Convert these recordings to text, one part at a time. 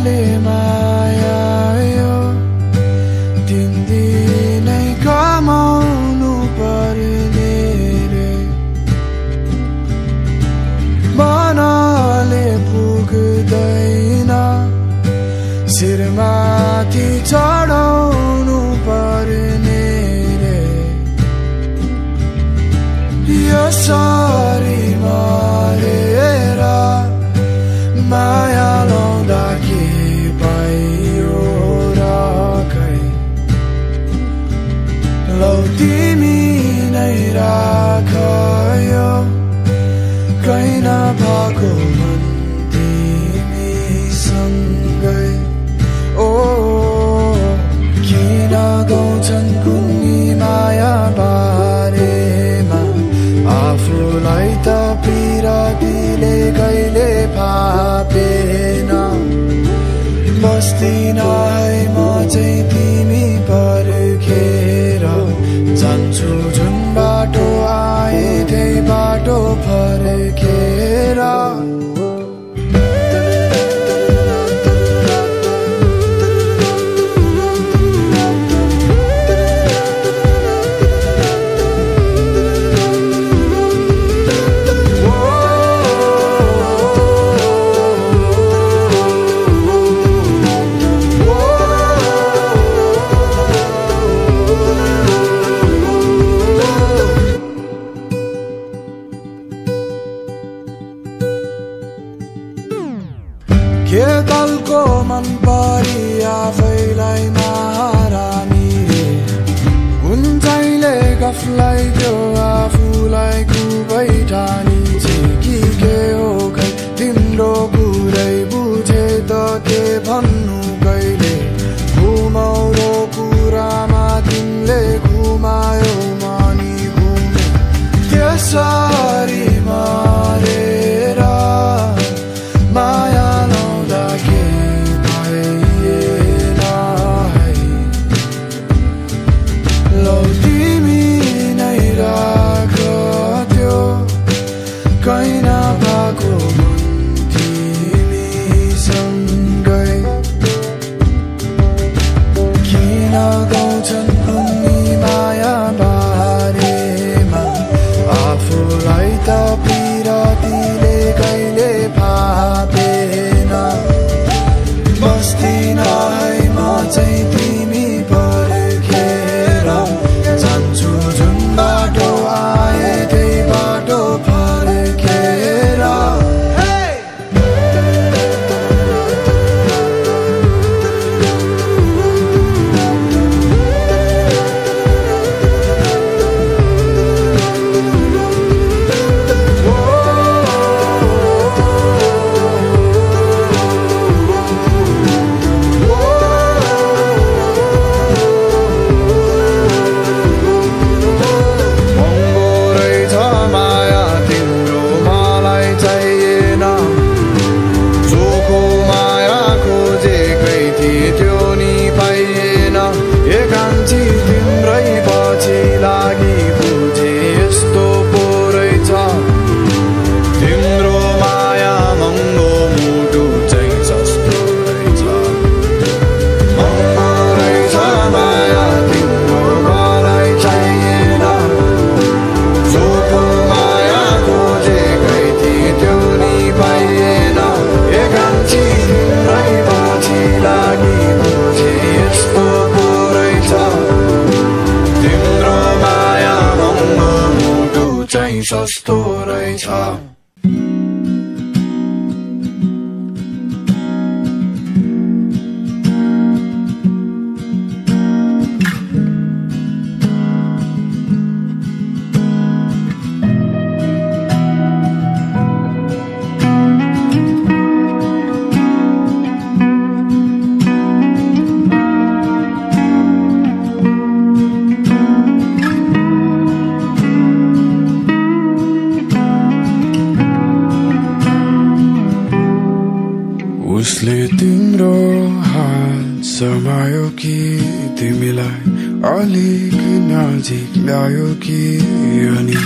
मायाले माया यो दिन दिनै कमाउनु पर्ने रे मनले पुग्दैन शिरमाथि चढाउनु पर्ने रे यसरी मरेर माया लाउँदा के पाइयो र खै लौ तिमी नै राख यो कहीँ नभएको मन तिमीसँगै ओ किन गाउँछन् कुन्नी माया बारेमा आफूलाई त पिरातीले कहिले फापेन बस्दिन है म चाहिँ तिमी पर्खेर जान्छु जुन बाटो आए त्यही बाटो फर्केर के दलको मन परी आफैलाई महारानी रे उनले गफलाई त्यो आफूलाई खुबै ठानी कि के हो खै तिम्रो कुरै बुझे त के भन्नु कहिले घुमाउरो कुरामा तिमीले घुमायो मानी घुमे त्यसरी मारेर माया लाउँदा के भएन है लौ तिमी नै राख त्यो कहीँ नभएको मन तिमीसँगै किन गाउँछन् कुन्नी माया बारेमा आफूलाई त पिरातीले कहिले फापेन बस्दिन है म चाहिँ तिमी पर्खेर जान्छु जुन बाटो आए त्यही बाटो फर्केर सस्तो रहेछ उसले तिम्रो हात समायो कि तिमीलाई अलिक नजिक ल्यायो कि अनि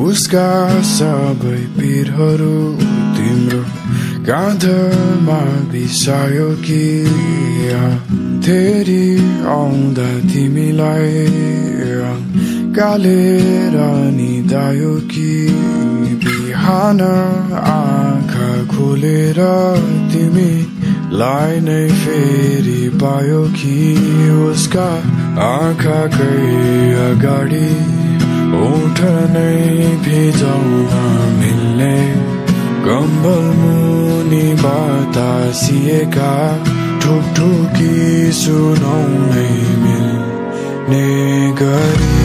उसका सबै पिरहरू तिम्रो गाधमा बिसायो कि फेरि आउँदा तिमीलाई गालेर निदायो कि बिहान आँखा खोलेर तिमीलाई नै फेरि पायो कि उसका आँखाकै अगाडि ओठ नै भिजाउन मिल्ने कम्बल मुनि बतासिएका ठुकठुकी सुनाउनै मिल्ने गरी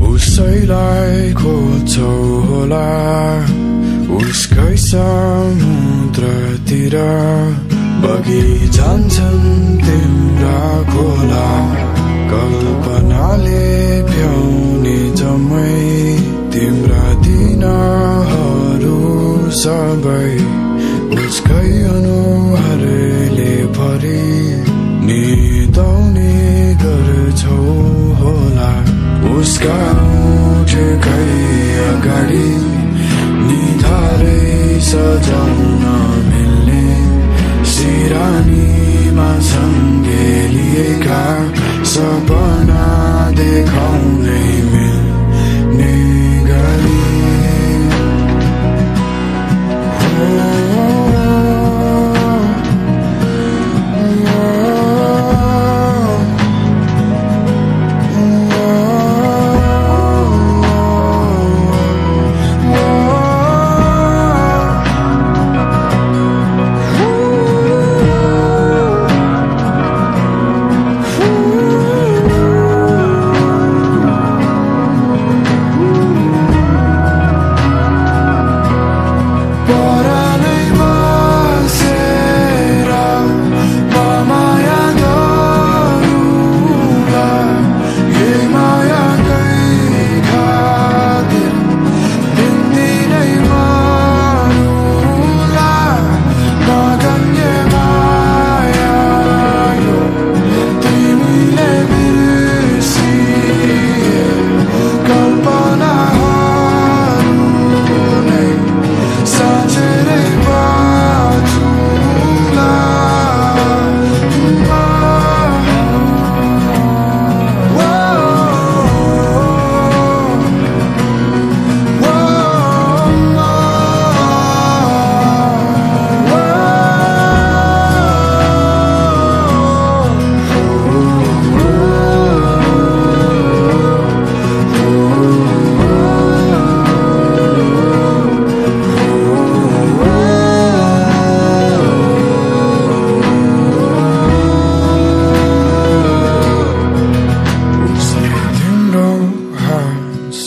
उसैलाई खोज्छौ होला उसकै समुद्रतिर बगी जान्छन् तिम्रा खोला कल्पनाले भ्याउने जम्मै तिम्रा दिनहरू सबै उसकै अनुहारले भरि निदाउने गर्छौ होला उसका ओठकै अगाडि निधारै सजाउन मिल्ने सिरानीमा सँगै लिएका सपना देखाउनै मिल्ने गरी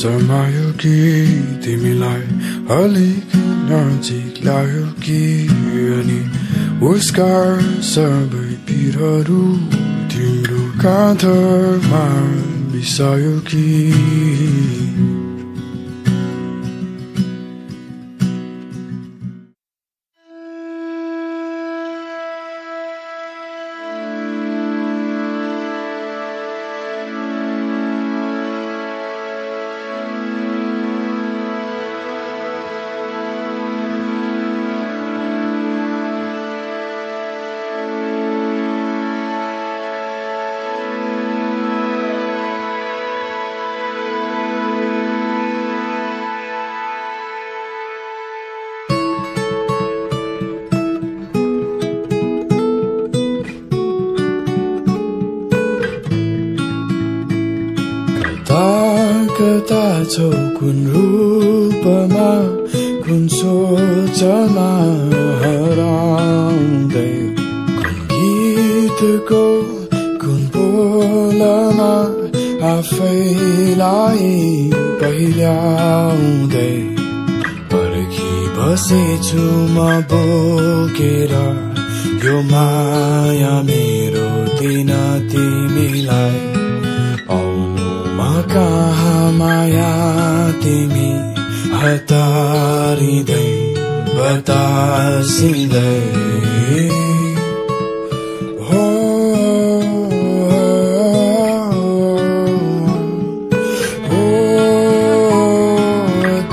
समायो कि तिमीलाई अलिक नजिक ल्यायो कि अनि उसका सबै पिरहरू तिम्रो काँधमा बिसायो कि कता छौ कुन रूपमा कुन सोचमा हराउँदै कुन गीतको कुन बोलमा आफैलाई पहिल्याउँदै पर्खी बसेछु म बोकेर यो माया मेरो दिन तिमीलाई आउनुमा कहाँ माया तिमी हतारिँदै बतासिँदै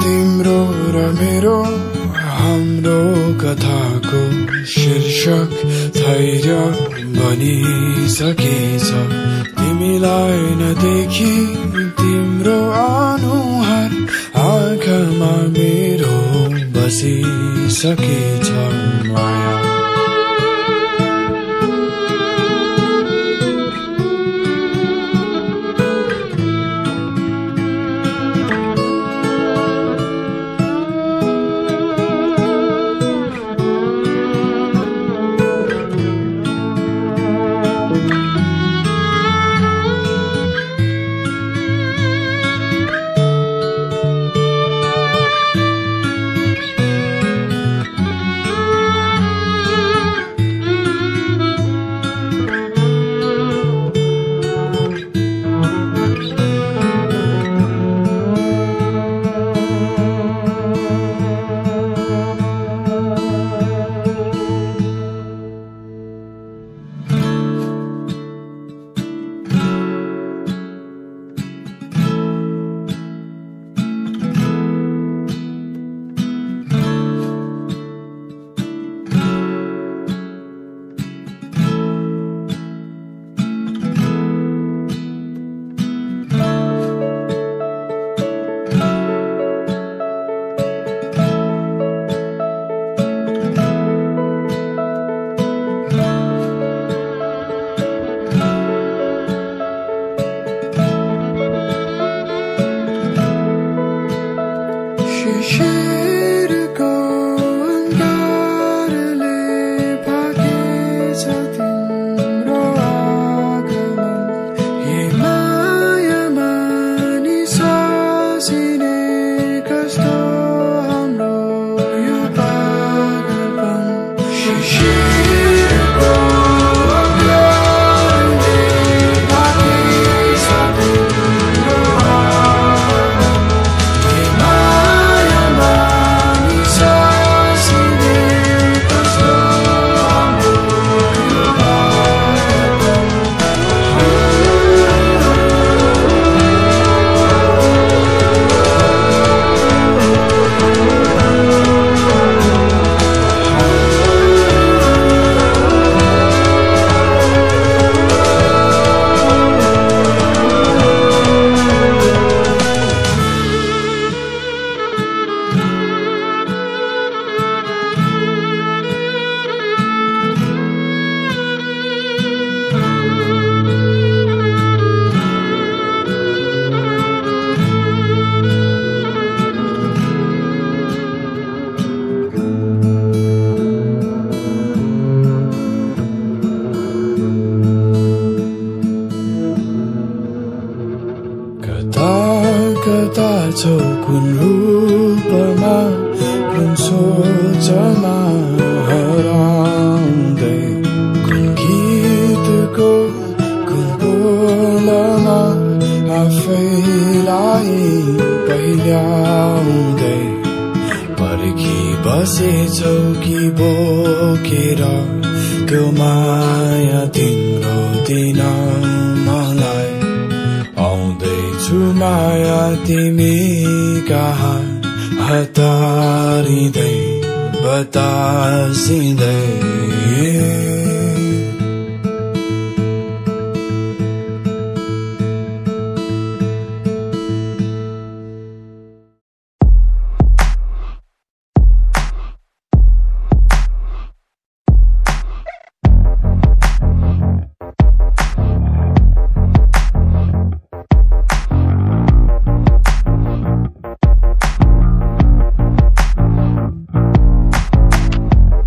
तिम्रो र मेरो हाम्रो कथाको शीर्षक धैर्य बनिसकेछ तिमीलाई नदेखि तिम्रो अनुहार आँखामा मेरो बसिसकेछ माया शिशिरको अंगारले भागेछ तिम्रो आगमन ये मायामा नि सासिने कस्तो हाम्रो यो पागलपन शिशिरको अंगारले भागेछ तिम्रो कता छौ कुन रूपमा कुन सोचमा हराउँदै कुन गीतको कुन बोलमा आफैलाई पहिल्याउँदै पर्खी बसेछौ कि बोकेर त्यो माया तिम्रो दिन मलाई आउँदैछु माया तिमी कहाँ हतारिँदै बतासिँदै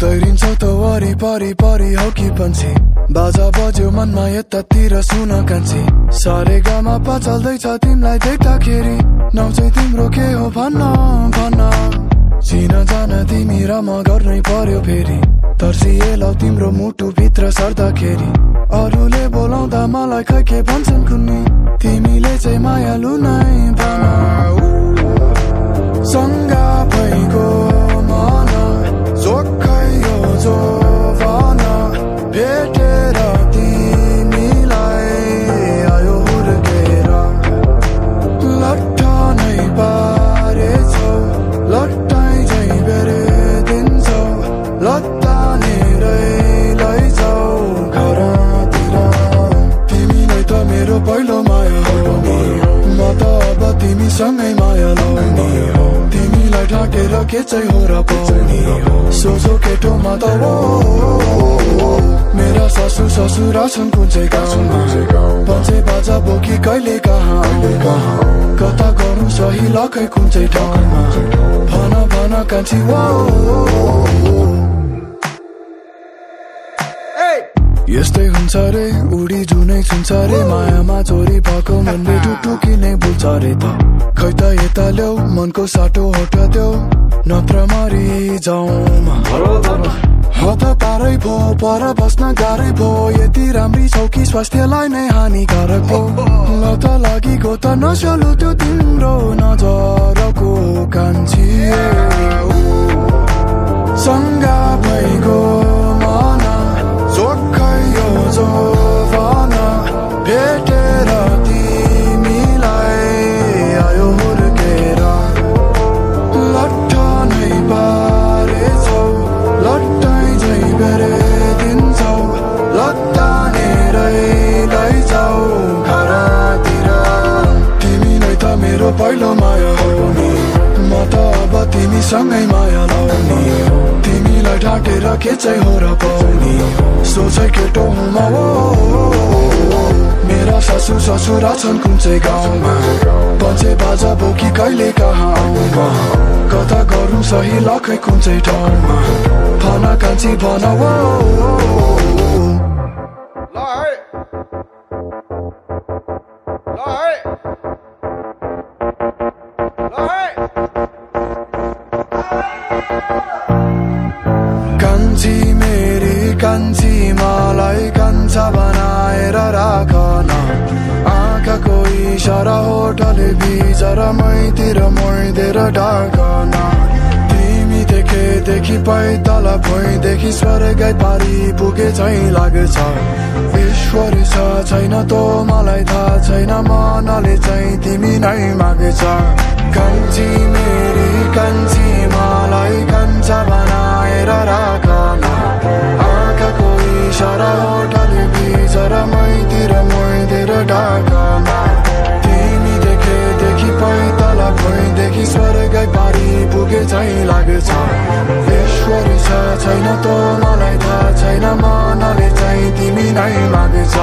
तैरिन्छौ त परी परी हौ कि पन्छी बाजा बज्यो मनमा यतातिर सुन कान्छी सारे गामा चल्दैछ तिमीलाई देख्दाखेरि नाउँ चाहिँ तिम्रो के हो भन्न भन्न चिन जान तिमी र म गर्नै पर्यो फेरि तर्सिए लौ तिम्रो मुटु भित्र सर्दाखेरि अरूले बोलाउँदा मलाई खै के भन्छन् कुन्नी तिमीले चाहिँ मायालु नै भन सँगा भइगो मन जोखै यो जो भन भेटेर तिमीलाई आयो हुर्केर लट्ठ नै पारेछौ लट्टाइ झै बेरे दिन्छौ लत्तानेरै लैजाऊ घरतिर तिमीलाई त मेरो पहिलो माया हो म त अब तिमीसँगै माया लाउने तिमीलाई ढाकेर के चाहिँ हो र पाउने सोझो केटोमा त हो मेरा सासू ससुरा छन् कुन चाहिँ गाउँमा पञ्चे बाजा बोकी कहिले कहाँ कता गरौँ सही लखै कुन चाहिँ ठाउँमा भन भन कान्छी यस्तै हुन्छ रे उडी जुनै छुन्छ रे मायामा चोरी भएको मनले टुटुकी नै बुल्छ रे त खै त यता ल्याऊ मनको साटो हटादेऊ नत्र मरि जाउँ हत पारै भो पर बस्न गाह्रै भो यति राम्री छौ कि स्वास्थ्यलाई नै हानिकारक भो ल त लागेको त नसलु त्यो तिम्रो नजरको कान्छी सँगा भइगो मन जोखै यो जो भन भेटेर तिमीलाई आयो हुर्केर लट्ठ नै पारेछौ लट्टाइ झै बेरे दिन्छौ लत्तानेरै लैजाऊ घरतिर तिमीलाई त मेरो पहिलो माया हो नि म त अब तिमीसँगै माया लाउने तिमीलाई ढाकेर के चाहिँ हो र पाउने सोचै केटो हुमा हो मेरा सासू ससुरा छन् कुन चाहिँ गाउँमा पञ्चे बाजा बोकी कहिले कहाँ कता गरौँ सही लखै कुन चाहिँ ठाउँमा भन कान्छी भन हो कान्छी मेरी कान्छी मलाई कान्छा बनाएर राखन आँखाको इसारा होटल बिचरा मैतिर मोइदिएर ढाकन तिमी देखेदेखि पैदल भुइँदेखि स्वर्गै पारी पुगे चाहिँ लाग्छ ईश्वरी छ छैन तो मलाई थाहा छैन मनले चाहिँ तिमी नै माग्छ कान्छी मेरी कान्छी मलाई कान्छा बनाएर राखन आँखाको इसारा होटल बिचरा मैतिर मोइदिएर ढाकन तिमी देखेदेखि पैदल भुइँदेखि स्वर्गै पारी पुगे चाहिँ लाग्छ ईश्वरी छ छैन तो मलाई थाहा छैन मनले चाहिँ तिमी नै माग्छ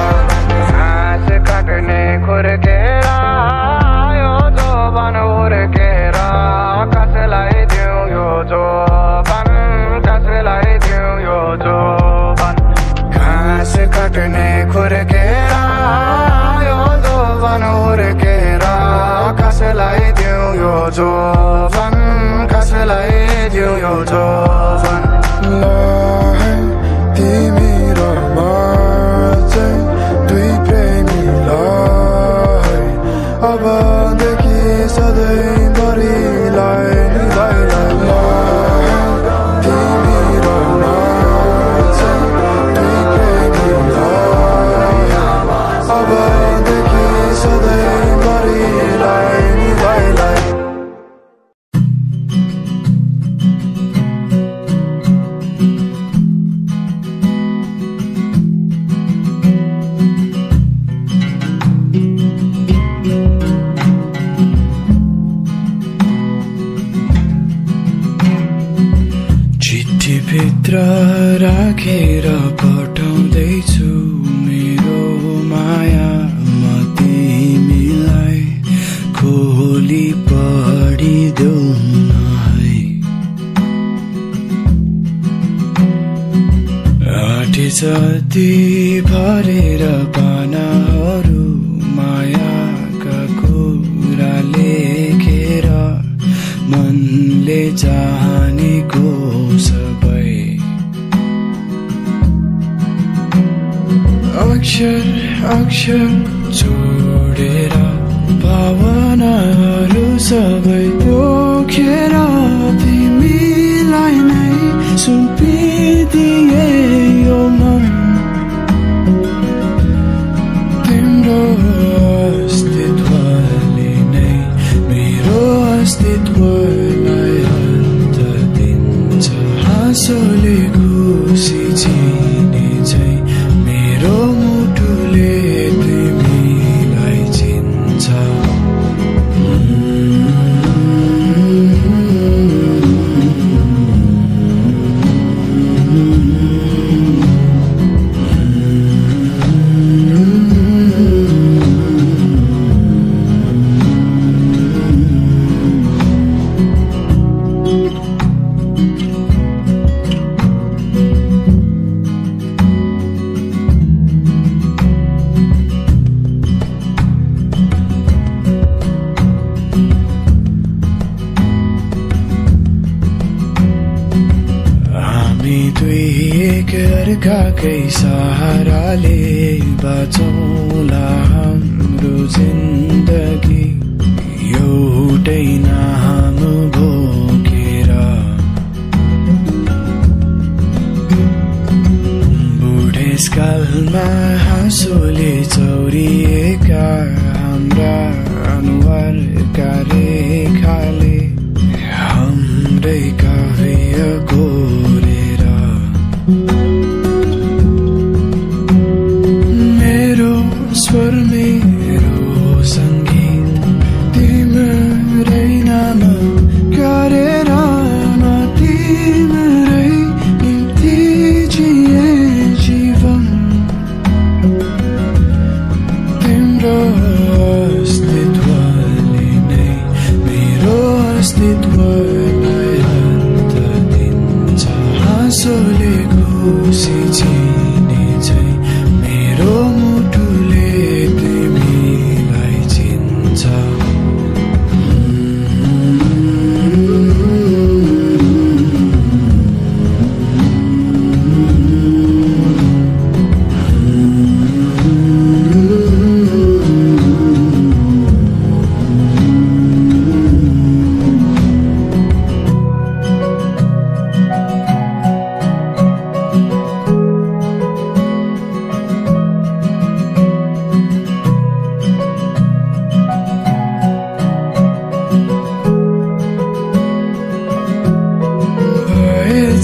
घाँस काट्ने खुर्केर यो जोबन हुर्केर कसलाई दिउँ यो जोबन कसलाई दिउँ यो जोबन घाँस काट्ने खुर्केर यो जोबन हुर्केर कसलाई दिउँ यो जोबन कसलाई दिउँ यो जोबन तिमी र म चाहिँ दुई प्रेमीलाई अबदेखि सधैँभरिलाई तिमी र म चाहिँ दुई प्रेमीलाई अबदेखि सधैँभरिलाई भित्र राखेर पठाउँदैछु मेरो माया म तिमीलाई खोली पढिदेऊ न है जति भरेर पानाहरू मायाका कुरा लेखेर मनले चाहनेको सबै अक्षर अक्षर जोडेर भावनाहरू सबै पोखेर तिमीलाई नै सुम्पिदिए यो मन तिम्रो अस्तित्वले नै मेरो अस्तित्वलाई अन्त दिन्छ हाँसोले खुसी चिने झै मेरो मुटुले तिमीलाई चिन्छ अर्काकै सहाराले बाँचौँला हाम्रो जिन्दगी एउटै नाम बोकेर बुढेसकालमा हाँसोले चौरिएका हाम्रा अनुहारका रेखाले हाम्रै काव्य गोरेर स्वर मेरो सङ्गीत तिम्रै नाम गरेर न तिम्रै निम्ति जिए जीवन तिम्रो अस्तित्वले नै मेरो अस्तित्वलाई अन्त दिन्छ हाँसोले खुसी चिने झै मेरो मुटुले तिमीलाई चिन्छ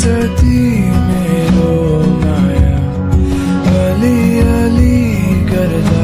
जति मेरो माया अलि अलि गर्दा